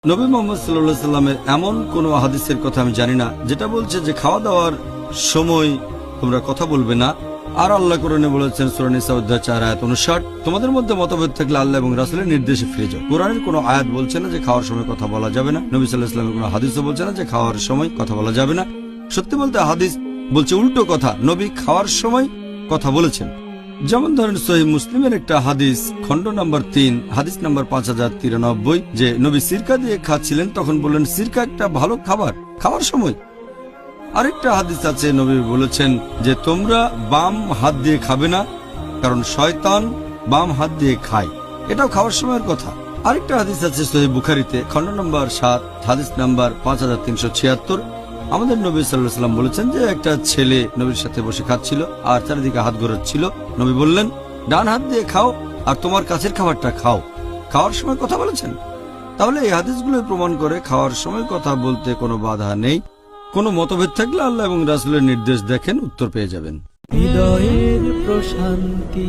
নবী মুহাম্মদ সাল্লাল্লাহু আলাইহি সাল্লামের এমন কোন হাদিসের কথা আমি জানি না যেটা বলছে যে খাওয়া দাওয়ার সময় তোমরা কথা বলবে না। আর আল্লাহ কোরআনে বলেছেন সূরা নিসা অধ্যায় 4 আয়াত 59, তোমাদের মধ্যে মতভেদ থাকলে আল্লাহ এবং রাসূলের নির্দেশে ফিরে যাও। কোরআনের কোনো আয়াত বলছে না যে খাওয়ার সময় কথা বলা যাবে না। নবী সাল্লাল্লাহু আলাইহি ওয়াসাল্লামের কোনো হাদিসও বলছে না যে খাওয়ার সময় কথা বলা যাবে না। সত্যি বলতে হাদিস বলছে উল্টো কথা, নবী খাওয়ার সময় কথা বলেছেন। যেমন ধরেন সহিহ মুসলিমের একটা হাদিস, খণ্ড নম্বর 3, হাদিস নম্বর 5093, যে নবী সিরকা দিয়ে খাচ্ছিলেন, তখন বললেন সিরকা একটা ভালো খাবার, খাওয়ার সময়। আরেকটা হাদিস আছে, নবী বলেছেন যে তোমরা বাম হাত দিয়ে খাবে না, কারণ শয়তান বাম হাত দিয়ে খায়, এটাও খাওয়ার সময়ের কথা। আরেকটা হাদিস আছে সহিহ বুখারীতে, খণ্ড নম্বর 7, হাদিস নম্বর 5376, আমাদের নবী সাল্লাল্লাহু আলাইহি ওয়াসাল্লাম বলেছেন যে একটা ছেলে নবীর সাথে বসে খাচ্ছিল আর চারিদিকে হাত ঘোরাচ্ছিল। নবী বললেন ডান হাত দিয়ে খাও আর তোমার কাছের খাবারটা খাও, খাওয়ার সময় কথা বলেছেন। তাহলে এই হাদিসগুলো প্রমাণ করে খাওয়ার সময় কথা বলতে কোনো বাধা নেই। কোনো মতভেদ থাকলে আল্লাহ এবং রাসূলের নির্দেশ দেখেন, উত্তর পেয়ে যাবেন। হৃদয়ের প্রশান্তি।